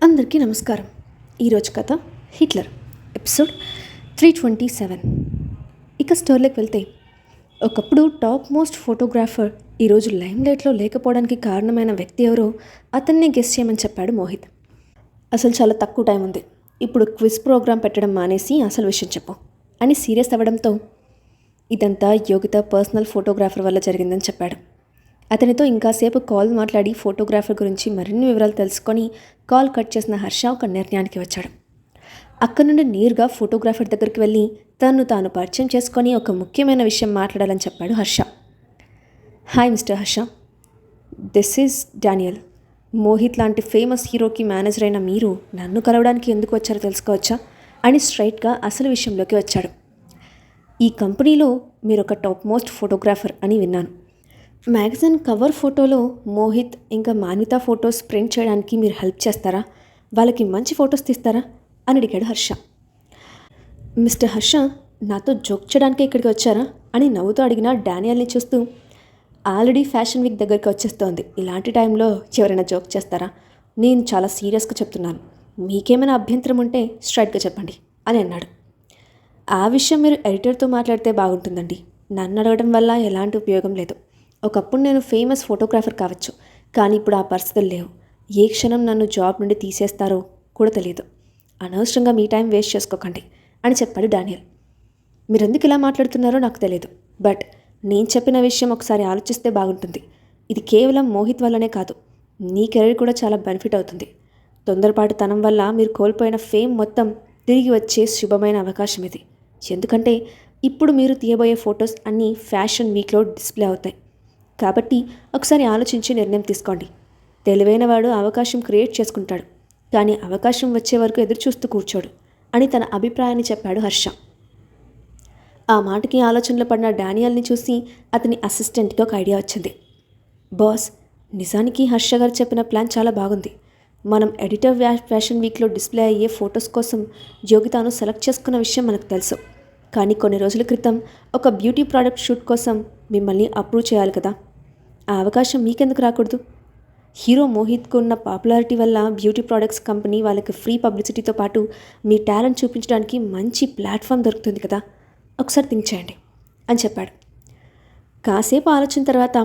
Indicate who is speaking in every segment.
Speaker 1: అందరికీ నమస్కారం. ఈరోజు కథ హిట్లర్ ఎపిసోడ్ 327. ఇక స్టోరీలోకి వెళ్తే, ఒకప్పుడు టాప్ మోస్ట్ ఫోటోగ్రాఫర్ ఈరోజు లైమ్లైట్లో లేకపోవడానికి కారణమైన వ్యక్తి ఎవరో అతన్నే గెస్ చేయమని చెప్పాడు మోహిత్. అసలు చాలా తక్కువ టైం ఉంది, ఇప్పుడు క్విజ్ ప్రోగ్రాం పెట్టడం మానేసి అసలు విషయం చెప్పు అని సీరియస్ అవ్వడంతో, ఇదంతా యోగిత పర్సనల్ ఫోటోగ్రాఫర్ వల్ల జరిగిందని చెప్పాడు. అతనితో ఇంకాసేపు కాల్ మాట్లాడి ఫోటోగ్రాఫర్ గురించి మరిన్ని వివరాలు తెలుసుకొని కాల్ కట్ చేసిన హర్ష ఒక నిర్ణయానికి వచ్చాడు. అక్కడి నుండి నేరుగా ఫోటోగ్రాఫర్ దగ్గరికి వెళ్ళి తను తాను పరిచయం చేసుకొని ఒక ముఖ్యమైన విషయం మాట్లాడాలని చెప్పాడు Harsha. Hi mister Harsha, this is Daniel. Mohit లాంటి ఫేమస్ హీరోకి మేనేజర్ అయిన మీరు నన్ను కలవడానికి ఎందుకు వచ్చారో తెలుసుకోవచ్చా అని స్ట్రైట్గా అసలు విషయంలోకి వచ్చాడు. ఈ కంపెనీలో మీరు ఒక టాప్ మోస్ట్ ఫోటోగ్రాఫర్ అని విన్నాను. మ్యాగజైన్ కవర్ ఫోటోలో మోహిత్ ఇంకా మాన్విత ఫొటోస్ ప్రింట్ చేయడానికి మీరు హెల్ప్ చేస్తారా, వాళ్ళకి మంచి ఫొటోస్ తీస్తారా అని అడిగాడు హర్ష. మిస్టర్ హర్ష, నాతో జోక్ చేయడానికి ఇక్కడికి వచ్చారా అని నవ్వుతూ అడిగిన డానియల్ని చూస్తూ, ఆల్రెడీ ఫ్యాషన్ వీక్ దగ్గరికి వచ్చేస్తోంది, ఇలాంటి టైంలో ఎవరైనా జోక్ చేస్తారా? నేను చాలా సీరియస్గా చెప్తున్నాను, మీకేమైనా అభ్యంతరం ఉంటే స్ట్రైట్గా చెప్పండి అని అన్నాడు. ఆ విషయం మీరు ఎడిటర్తో మాట్లాడితే బాగుంటుందండి, నన్ను అడగడం వల్ల ఎలాంటి ఉపయోగం లేదు. ఒకప్పుడు నేను ఫేమస్ ఫోటోగ్రాఫర్ కావచ్చు, కానీ ఇప్పుడు ఆ పరిస్థితులు లేవు. ఏ క్షణం నన్ను జాబ్ నుండి తీసేస్తారో కూడా తెలియదు. అనవసరంగా మీ టైం వేస్ట్ చేసుకోకండి అని చెప్పాడు డానియల్. మీరెందుకు ఇలా మాట్లాడుతున్నారో నాకు తెలియదు, బట్ నేను చెప్పిన విషయం ఒకసారి ఆలోచిస్తే బాగుంటుంది. ఇది కేవలం మోహిత్ వల్లనే కాదు, నీ కెరీర్ కూడా చాలా బెనిఫిట్ అవుతుంది. తొందరపాటుతనం వల్ల మీరు కోల్పోయిన ఫేమ్ మొత్తం తిరిగి వచ్చే శుభమైన అవకాశం ఇది. ఎందుకంటే ఇప్పుడు మీరు తీయబోయే ఫొటోస్ అన్నీ ఫ్యాషన్ వీక్లో డిస్ప్లే అవుతాయి. కాబట్టి ఒకసారి ఆలోచించి నిర్ణయం తీసుకోండి. తెలివైన వాడు అవకాశం క్రియేట్ చేసుకుంటాడు, కానీ అవకాశం వచ్చే వరకు ఎదురు చూస్తూ కూర్చోడు అని తన అభిప్రాయాన్ని చెప్పాడు హర్ష. ఆ మాటకి ఆలోచనలో పడిన డానియల్ని చూసి అతని అసిస్టెంట్కి ఒక ఐడియా వచ్చింది. బాస్, నిజానికి హర్ష గారు చెప్పిన ప్లాన్ చాలా బాగుంది. మనం ఎడిటర్ ఫ్యాషన్ వీక్లో డిస్ప్లే అయ్యే ఫొటోస్ కోసం యోగితాను సెలెక్ట్ చేసుకున్న విషయం మనకు తెలుసు, కానీ కొన్ని రోజుల క్రితం ఒక బ్యూటీ ప్రోడక్ట్ షూట్ కోసం మిమ్మల్ని అప్రూవ్ చేయాలి కదా, ఆ అవకాశం మీకెందుకు రాకూడదు? హీరో మోహిత్కు ఉన్న పాపులారిటీ వల్ల బ్యూటీ ప్రోడక్ట్స్ కంపెనీ వాళ్ళకి ఫ్రీ పబ్లిసిటీతో పాటు మీ టాలెంట్ చూపించడానికి మంచి ప్లాట్ఫామ్ దొరుకుతుంది కదా, ఒకసారి థింక్ చేయండి అని చెప్పాడు. కాసేపు ఆలోచన తర్వాత,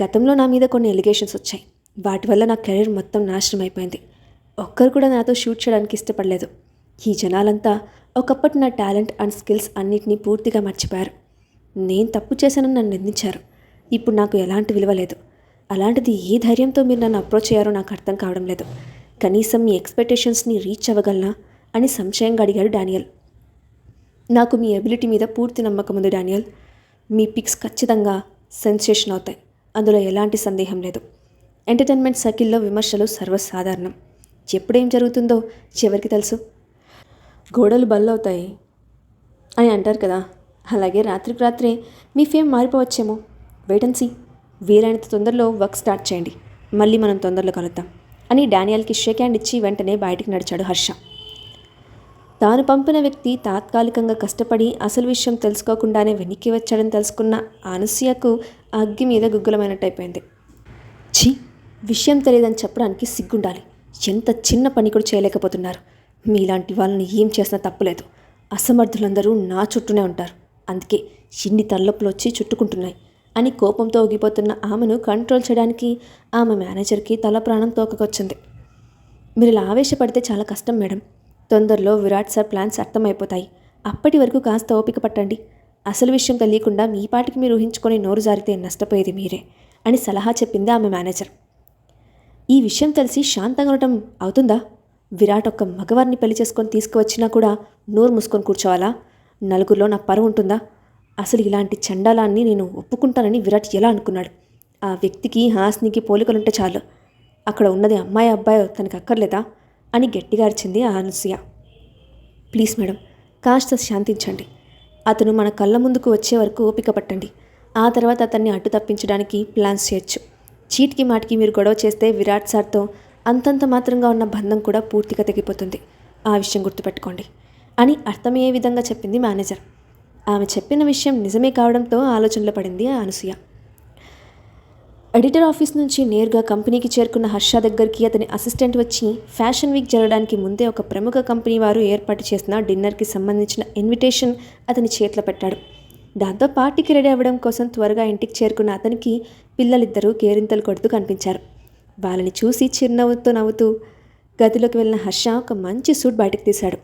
Speaker 1: గతంలో నా మీద కొన్ని ఎలిగేషన్స్ వచ్చాయి, వాటి వల్ల నా కెరీర్ మొత్తం నాశనం అయిపోయింది. ఒక్కరు కూడా నాతో షూట్ చేయడానికి ఇష్టపడలేదు. ఈ జనాలంతా ఒకప్పటి నా టాలెంట్ అండ్ స్కిల్స్ అన్నిటినీ పూర్తిగా మర్చిపోయారు. నేను తప్పు చేశానని నన్ను నిందించారు. ఇప్పుడు నాకు ఎలాంటి విలువ లేదు. అలాంటిది ఏ ధైర్యంతో మీరు నన్ను అప్రోచ్ అయ్యారో నాకు అర్థం కావడం లేదు. కనీసం మీ ఎక్స్పెక్టేషన్స్ని రీచ్ అవ్వగలనా అని సంశయంగా అడిగాడు డానియల్. నాకు మీ ఎబిలిటీ మీద పూర్తి నమ్మకం ఉంది డానియల్. మీ పిక్స్ ఖచ్చితంగా సెన్సేషన్ అవుతాయి, అందులో ఎలాంటి సందేహం లేదు. ఎంటర్టైన్మెంట్ సర్కిల్లో విమర్శలు సర్వసాధారణం. ఎప్పుడేం జరుగుతుందో చివరికి తెలుసు. గోడలు బల్లవుతాయి అని అంటారు కదా, అలాగే రాత్రికి రాత్రే మీ ఫేమ్ మారిపోవచ్చేమో. Wait and see. వీలైనంత తొందరలో వర్క్ స్టార్ట్ చేయండి, మళ్ళీ మనం తొందరలో కలుద్దాం అని డానియల్కి షేక్ హ్యాండ్ ఇచ్చి వెంటనే బయటికి నడిచాడు హర్ష. తాను పంపిన వ్యక్తి తాత్కాలికంగా కష్టపడి అసలు విషయం తెలుసుకోకుండానే వెనక్కి వచ్చాడని తెలుసుకున్న అనసూయకు అగ్గి మీద గుగ్గులమైనట్టయిపోయింది. ఛీ, విషయం తెలియదని చెప్పడానికి సిగ్గుండాలి. ఎంత చిన్న పని కూడా చేయలేకపోతున్నారు. మీలాంటి వాళ్ళని ఏం చేసినా తప్పులేదు. అసమర్థులందరూ నా చుట్టూనే ఉంటారు, అందుకే ఇన్ని తలనొప్పులు వచ్చి చుట్టుకుంటున్నాయి అని కోపంతో ఊగిపోతున్న ఆమెను కంట్రోల్ చేయడానికి ఆమె మేనేజర్కి తల ప్రాణం తోకకొచ్చింది. మీరు ఇలా ఆవేశపడితే చాలా కష్టం మేడం. తొందరలో విరాట్ సార్ ప్లాన్స్ అర్థమైపోతాయి. అప్పటి వరకు కాస్త ఓపిక పట్టండి. అసలు విషయం తెలియకుండా మీ పాటికి మీరు ఊహించుకొని నోరు జారితే నష్టపోయేది మీరే అని సలహా చెప్పింది ఆమె మేనేజర్. ఈ విషయం తెలిసి శాంతంగా ఉండటం అవుతుందా? విరాట్ ఒక్క మగవారిని పెళ్లి చేసుకొని తీసుకువచ్చినా కూడా నోరు మూసుకొని కూర్చోవాలా? నలుగురిలో నా పరువు ఉంటుందా? అసలు ఇలాంటి చండాలాన్ని నేను ఒప్పుకుంటానని విరాట్ ఎలా అనుకున్నాడు? ఆ వ్యక్తికి హాస్నికి పోలికలుంటే చాలు, అక్కడ ఉన్నది అమ్మాయి అబ్బాయో తనకు అక్కర్లేదా అని గట్టిగా అరిచింది ఆ అనసూయ. ప్లీజ్ మేడం, కాస్త శాంతించండి. అతను మన కళ్ళ ముందుకు వచ్చే వరకు ఓపిక పట్టండి. ఆ తర్వాత అతన్ని అడ్డు తప్పించడానికి ప్లాన్స్ చేయొచ్చు. చీటికి మాటికి మీరు గొడవ చేస్తే విరాట్ సార్తో అంతంత మాత్రంగా ఉన్న బంధం కూడా పూర్తిగా తెగిపోతుంది. ఆ విషయం గుర్తుపెట్టుకోండి అని అర్థమయ్యే విధంగా చెప్పింది మేనేజర్. ఆమె చెప్పిన విషయం నిజమే కావడంతో ఆలోచనలో పడింది అనసూయ. ఎడిటర్ ఆఫీస్ నుంచి నేరుగా కంపెనీకి చేరుకున్న హర్ష దగ్గరికి అతని అసిస్టెంట్ వచ్చి ఫ్యాషన్ వీక్ జరగడానికి ముందే ఒక ప్రముఖ కంపెనీ వారు ఏర్పాటు చేసిన డిన్నర్కి సంబంధించిన ఇన్విటేషన్ అతని చేతిలో పెట్టాడు. దాంతో పార్టీకి రెడీ అవ్వడం కోసం త్వరగా ఇంటికి చేరుకున్న అతనికి పిల్లలిద్దరూ కేరింతలు కొడుతూ కనిపించారు. వాళ్ళని చూసి చిరునవ్వుతో నవ్వుతూ గదిలోకి వెళ్ళిన హర్ష ఒక మంచి సూట్ బయటకు తీశాడు.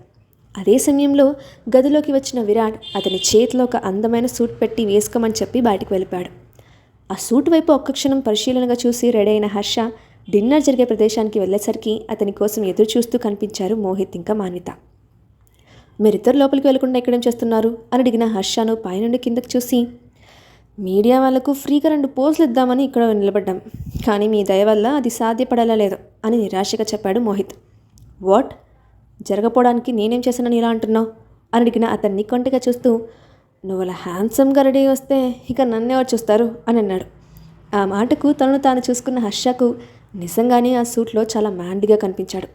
Speaker 1: అదే సమయంలో గదిలోకి వచ్చిన విరాట్ అతని చేతిలో ఒక అందమైన సూట్ పెట్టి వేసుకోమని చెప్పి బయటకు వెళ్ళిపోయాడు. ఆ సూట్ వైపు ఒక్క క్షణం పరిశీలనగా చూసి రెడీ అయిన హర్ష డిన్నర్ జరిగే ప్రదేశానికి వెళ్ళేసరికి అతని కోసం ఎదురు చూస్తూ కనిపించారు మోహిత్ ఇంకా మాన్విత. మీరిద్దరు లోపలికి వెళ్లకుండా ఎక్కడేం చేస్తున్నారు అని అడిగిన హర్షను పైనుండి కిందకు చూసి, మీడియా వాళ్లకు ఫ్రీగా 2 పోజులు ఇద్దామని ఇక్కడ నిలబడ్డాం, కానీ మీ దయ వల్ల అది సాధ్యపడేలా లేదు అని నిరాశగా చెప్పాడు మోహిత్. వాట్, జరగపోవడానికి నేనేం చేశానని ఇలా అంటున్నావు అని అడిగిన అతన్ని కొంటగా చూస్తూ, నువ్వు అలా హ్యాండ్సమ్గా రెడీ వస్తే ఇక నన్నెవరు చూస్తారు అని అన్నాడు. ఆ మాటకు తనను తాను చూసుకున్న హర్షకు నిజంగానే ఆ సూట్లో చాలా మ్యాండిగా కనిపించాడు.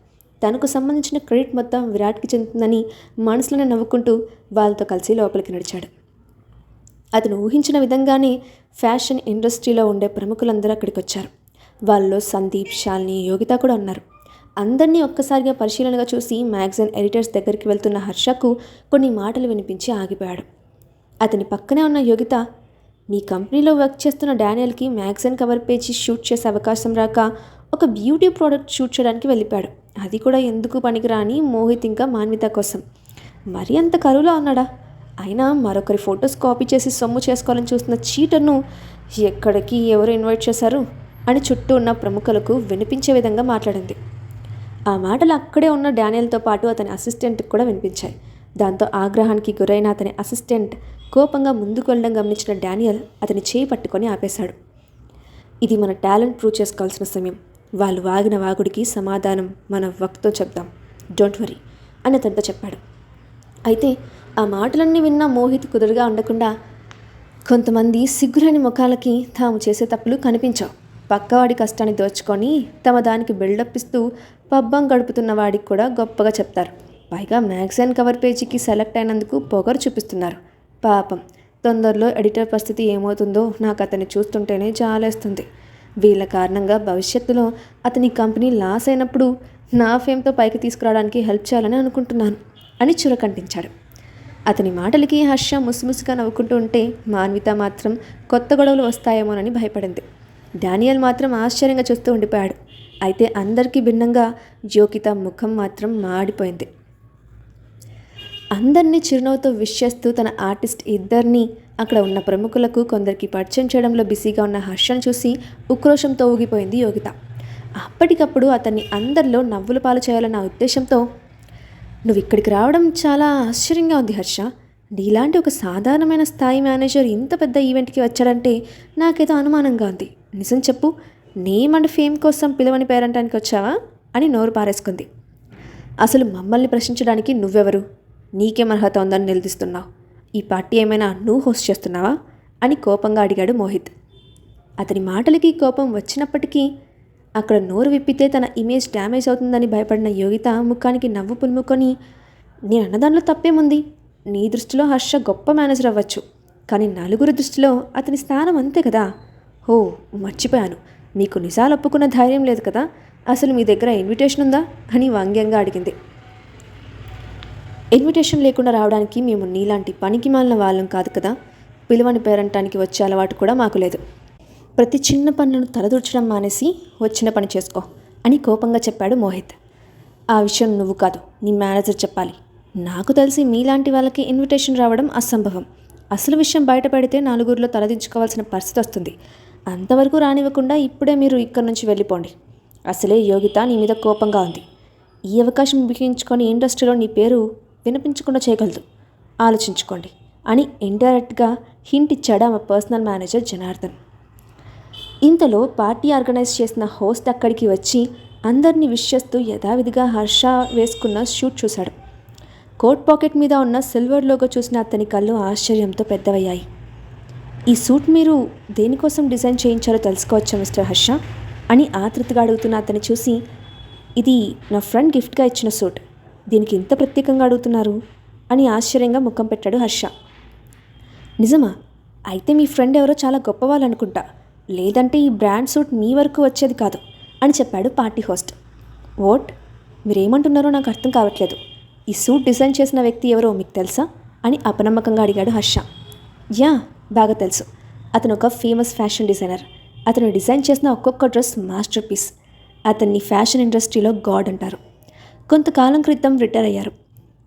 Speaker 1: తనకు సంబంధించిన క్రెడిట్ మొత్తం విరాట్కి చెందుతుందని మనసులోనే నవ్వుకుంటూ వాళ్ళతో కలిసి లోపలికి నడిచాడు. అతను ఊహించిన విధంగానే ఫ్యాషన్ ఇండస్ట్రీలో ఉండే ప్రముఖులందరూ అక్కడికి వచ్చారు. వాళ్ళలో సందీప్, శాలిని, యోగిత కూడా ఉన్నారు. అందరినీ ఒక్కసారిగా పరిశీలనగా చూసి మ్యాగజైన్ ఎడిటర్స్ దగ్గరికి వెళ్తున్న హర్షకు కొన్ని మాటలు వినిపించి ఆగిపోయాడు. అతని పక్కనే ఉన్న యోగిత, మీ కంపెనీలో వర్క్ చేస్తున్న డానియల్కి మ్యాగజైన్ కవర్ పేజీ షూట్ చేసే అవకాశం రాక ఒక బ్యూటీ ప్రోడక్ట్ షూట్ చేయడానికి వెళ్ళిపోయాడు. అది కూడా ఎందుకు పనికిరాని మోహిత్ ఇంకా మాన్విత కోసం. మరీ అంత కరువులో ఉన్నాడా? అయినా మరొకరి ఫొటోస్ కాపీ చేసి సొమ్ము చేసుకోవాలని చూస్తున్న చీటర్ను ఎక్కడికి ఎవరు ఇన్వైట్ చేశారు అని చుట్టూ ఉన్న ప్రముఖులకు వినిపించే విధంగా మాట్లాడింది. ఆ మాటలు అక్కడే ఉన్న డానియల్తో పాటు అతని అసిస్టెంట్కి కూడా వినిపించాయి. దాంతో ఆగ్రహానికి గురైన అతని అసిస్టెంట్ కోపంగా ముందుకు వెళ్ళడం గమనించిన డానియల్ అతని చేయి పట్టుకొని ఆపేశాడు. ఇది మన టాలెంట్ ప్రూవ్ చేసుకోవాల్సిన సమయం. వాళ్ళు వాగిన వాగుడికి సమాధానం మన వర్క్తో చెప్దాం, డోంట్ వరీ అని అతనితో చెప్పాడు. అయితే ఆ మాటలన్నీ విన్న మోహిత్ కుదురుగా ఉండకుండా, కొంతమంది సిగ్గులేని ముఖాలకి తాము చేసే తప్పులు కనిపించవు. పక్కవాడి కష్టాన్ని దోచుకొని తమ దానికి బిల్డప్ ఇస్తూ పబ్బం గడుపుతున్న వాడికి కూడా గొప్పగా చెప్తారు. పైగా మ్యాగజైన్ కవర్ పేజీకి సెలెక్ట్ అయినందుకు పొగరు చూపిస్తున్నారు. పాపం, తొందరలో ఎడిటర్ పరిస్థితి ఏమవుతుందో నాకు అతన్ని చూస్తుంటేనే జాలేస్తుంది. వీళ్ళ కారణంగా భవిష్యత్తులో అతని కంపెనీ లాస్ అయినప్పుడు నా ఫేమ్తో పైకి తీసుకురావడానికి హెల్ప్ చేయాలని అనుకుంటున్నాను అని చురకంటించాడు. అతని మాటలకి హర్ష ముసిముసిగా నవ్వుకుంటూ ఉంటే మాన్విత మాత్రం కొత్త గొడవలు వస్తాయేమోనని భయపడింది. డానియల్ మాత్రం ఆశ్చర్యంగా చూస్తూ ఉండిపోయాడు. అయితే అందరికీ భిన్నంగా యోగిత ముఖం మాత్రం మాడిపోయింది. అందరినీ చిరునవ్వుతో విష్ చేస్తూ తన ఆర్టిస్ట్ ఇద్దరిని అక్కడ ఉన్న ప్రముఖులకు కొందరికి పరిచయం చేయడంలో బిజీగా ఉన్న హర్షను చూసి ఉక్రోషంతో ఊగిపోయింది యోగిత. అప్పటికప్పుడు అతన్ని అందరిలో నవ్వుల పాలు చేయాలన్న ఉద్దేశంతో, నువ్వు ఇక్కడికి రావడం చాలా ఆశ్చర్యంగా ఉంది హర్ష. నీలాంటి ఒక సాధారణమైన స్థాయి మేనేజర్ ఇంత పెద్ద ఈవెంట్కి వచ్చాడంటే నాకేదో అనుమానంగా ఉంది. నిజం చెప్పు, నేమ్ అండ్ ఫేమ్ కోసం పిలవని పేరంటానికి వచ్చావా అని నోరు పారేసుకుంది. అసలు మమ్మల్ని ప్రశ్నించడానికి నువ్వెవరు? నీకేం అర్హత ఉందని నిలదీస్తున్నావు? ఈ పార్టీ ఏమైనా నువ్వు హోస్ట్ చేస్తున్నావా అని కోపంగా అడిగాడు మోహిత్. అతని మాటలకి కోపం వచ్చినప్పటికీ అక్కడ నోరు విప్పితే తన ఇమేజ్ డ్యామేజ్ అవుతుందని భయపడిన యోగిత ముఖానికి నవ్వు పులుముకొని, నేను అన్నదానిలో తప్పేముంది? నీ దృష్టిలో హర్ష గొప్ప మేనేజర్ అవ్వచ్చు, కానీ నలుగురి దృష్టిలో అతని స్థానం అంతే కదా. ఓ మర్చిపోయాను, మీకు నిజాలు ఒప్పుకున్న ధైర్యం లేదు కదా. అసలు మీ దగ్గర ఇన్విటేషన్ ఉందా అని వ్యంగ్యంగా అడిగింది. ఇన్విటేషన్ లేకుండా రావడానికి మేము నీలాంటి పనికి మాలిన వాళ్ళం కాదు కదా. పిలువని పేరంటానికి వచ్చే అలవాటు కూడా మాకు లేదు. ప్రతి చిన్న పనులను తలదూర్చడం మానేసి వచ్చిన పని చేసుకో అని కోపంగా చెప్పాడు మోహిత్. ఆ విషయం నువ్వు కాదు, నీ మేనేజర్ చెప్పాలి. నాకు తెలిసి మీలాంటి వాళ్ళకి ఇన్విటేషన్ రావడం అసంభవం. అసలు విషయం బయటపడితే నలుగురిలో తలదించుకోవాల్సిన పరిస్థితి వస్తుంది. అంతవరకు రానివ్వకుండా ఇప్పుడే మీరు ఇక్కడి నుంచి వెళ్ళిపోండి. అసలే యోగిత నీ మీద కోపంగా ఉంది. ఈ అవకాశం ఉపయోగించుకొని ఇండస్ట్రీలో నీ పేరు వినిపించకుండా చేయగలదు. ఆలోచించుకోండి అని ఇండైరెక్ట్గా హింట్ ఇచ్చాడు ఆమె పర్సనల్ మేనేజర్ జనార్దన్. ఇంతలో పార్టీ ఆర్గనైజ్ చేసిన హోస్ట్ అక్కడికి వచ్చి అందరినీ విష్ చేస్తూ యథావిధిగా హర్ష వేసుకున్న షూట్ చూశాడు. కోట్ పాకెట్ మీద ఉన్న సిల్వర్ లోగో చూసిన అతని కళ్ళు ఆశ్చర్యంతో పెద్దవయ్యాయి. ఈ సూట్ మీరు దేనికోసం డిజైన్ చేయించారో తెలుసుకోవచ్చా మిస్టర్ హర్ష అని ఆతృతగా అడుగుతున్న అతన్ని చూసి, ఇది నా ఫ్రెండ్ గిఫ్ట్గా ఇచ్చిన సూట్, దీనికి ఇంత ప్రత్యేకంగా అడుగుతున్నారు అని ఆశ్చర్యంగా ముఖం పెట్టాడు హర్ష. నిజమా? అయితే మీ ఫ్రెండ్ ఎవరో చాలా గొప్పవాళ్ళు అనుకుంటా. లేదంటే ఈ బ్రాండ్ సూట్ మీ వరకు వచ్చేది కాదు అని చెప్పాడు పార్టీ హోస్ట్. ఓట్, మీరేమంటున్నారో నాకు అర్థం కావట్లేదు. ఈ సూట్ డిజైన్ చేసిన వ్యక్తి ఎవరో మీకు తెలుసా అని అపనమ్మకంగా అడిగాడు హర్ష. యా, బాగా తెలుసు. అతను ఒక ఫేమస్ ఫ్యాషన్ డిజైనర్. అతను డిజైన్ చేసిన ఒక్కొక్క డ్రెస్ మాస్టర్ పీస్. అతన్ని ఫ్యాషన్ ఇండస్ట్రీలో గాడ్ అంటారు. కొంతకాలం క్రితం రిటైర్ అయ్యారు.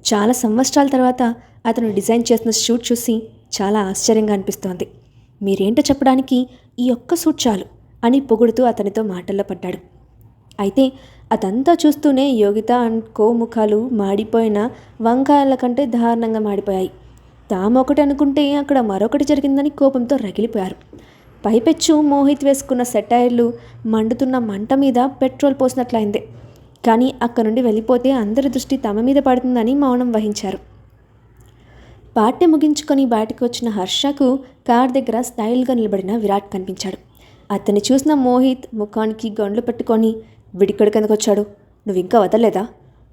Speaker 1: చాలా సంవత్సరాల తర్వాత అతను డిజైన్ చేసిన సూట్ చూసి చాలా ఆశ్చర్యంగా అనిపిస్తోంది. మీరేంటో చెప్పడానికి ఈ ఒక్క సూట్ చాలు అని పొగుడుతూ అతనితో మాటల్లో పడ్డాడు. అయితే అదంతా చూస్తూనే యోగిత అండ్ కో ముఖాలు మాడిపోయిన వంకాయల కంటే దారుణంగా మాడిపోయాయి. తామొకటి అనుకుంటే అక్కడ మరొకటి జరిగిందని కోపంతో రగిలిపోయారు. పైపెచ్చు మోహిత్ వేసుకున్న సెటైర్లు మండుతున్న మంట మీద పెట్రోల్ పోసినట్లయింది. కానీ అక్కడ నుండి వెళ్ళిపోతే అందరి దృష్టి తమ మీద పడుతుందని మౌనం వహించారు. పార్టీ ముగించుకొని బయటకు వచ్చిన హర్షకు కార్ దగ్గర స్టైల్గా నిలబడిన విరాట్ కనిపించాడు. అతన్ని చూసిన మోహిత్ ముఖానికి గండ్లు పెట్టుకొని, విడిక్కడికి ఎందుకు వచ్చాడు? నువ్వు ఇంకా వదలలేదా?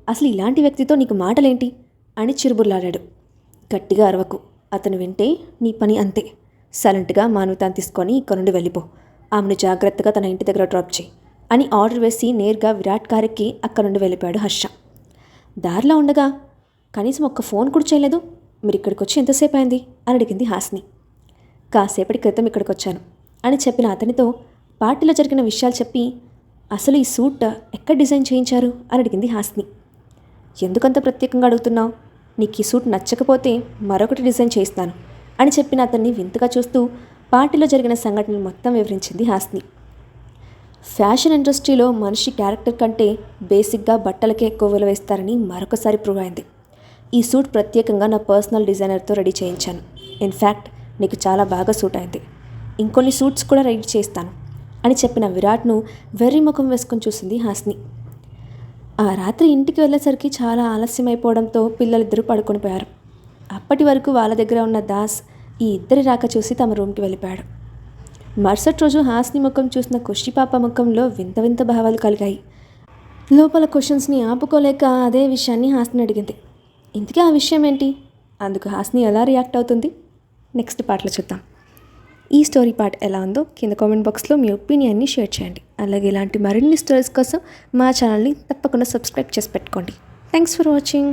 Speaker 1: అసలు ఇలాంటి వ్యక్తితో నీకు మాటలేంటి అని చిరుబుర్లాడాడు. గట్టిగా అరవకు, అతను వింటే నీ పని అంతే. సైలెంట్గా మానవతాన్ని తీసుకొని ఇక్కడ నుండి వెళ్ళిపో. ఆమెను జాగ్రత్తగా తన ఇంటి దగ్గర డ్రాప్ చేయి అని ఆర్డర్ వేసి నేరుగా విరాట్ కారెక్కి అక్కడ నుండి వెళ్ళిపోయాడు హర్ష. దారిలో ఉండగా కనీసం ఒక్క ఫోన్ కూడా చేయలేదు. మీరు ఇక్కడికి వచ్చి ఎంతసేపు అయింది అని అడిగింది హాస్ని. కాసేపటి క్రితం ఇక్కడికి వచ్చాను అని చెప్పిన అతనితో పార్టీలో జరిగిన విషయాలు చెప్పి, అసలు ఈ సూట్ ఎక్కడ డిజైన్ చేయించారు అని అడిగింది హాస్ని. ఎందుకంత ప్రత్యేకంగా అడుగుతున్నావు? నీకు ఈ సూట్ నచ్చకపోతే మరొకటి డిజైన్ చేయిస్తాను అని చెప్పిన అతన్ని వింతగా చూస్తూ పార్టీలో జరిగిన సంఘటనలు మొత్తం వివరించింది హాస్ని. ఫ్యాషన్ ఇండస్ట్రీలో మనిషి క్యారెక్టర్ కంటే బేసిక్గా బట్టలకే ఎక్కువ విలువ వేస్తారని మరొకసారి ప్రూవ్ అయింది. ఈ సూట్ ప్రత్యేకంగా నా పర్సనల్ డిజైనర్తో రెడీ చేయించాను. ఇన్ఫ్యాక్ట్ నీకు చాలా బాగా సూట్ అయింది. ఇంకొన్ని సూట్స్ కూడా రెడీ చేస్తాను అని చెప్పిన విరాట్ను వెర్రి ముఖం వేసుకొని చూసింది హాస్ని. ఆ రాత్రి ఇంటికి వెళ్ళేసరికి చాలా ఆలస్యమైపోవడంతో పిల్లలిద్దరూ పడుకొని పోయారు. అప్పటి వరకు వాళ్ళ దగ్గర ఉన్న దాస్ ఈ ఇద్దరి రాక చూసి తమ రూమ్కి వెళ్ళిపోయాడు. మరుసటి రోజు హాస్ని ముఖం చూసిన ఖుషిపాప ముఖంలో వింత వింత భావాలు కలిగాయి. లోపల క్వశ్చన్స్ని ఆపుకోలేక అదే విషయాన్ని హాస్ని అడిగింది. ఇంతకీ ఆ విషయం ఏంటి? అందుకు హాస్ని ఎలా రియాక్ట్ అవుతుంది? నెక్స్ట్ పార్ట్లో చూద్దాం. ఈ స్టోరీ పార్ట్ ఎలా ఉందో కింద కామెంట్ బాక్స్లో మీ ఒపీనియన్ని షేర్ చేయండి. అలాగే ఇలాంటి మరిన్ని స్టోరీస్ కోసం మా ఛానల్ని తప్పకుండా సబ్స్క్రైబ్ చేసి పెట్టుకోండి. Thanks for watching.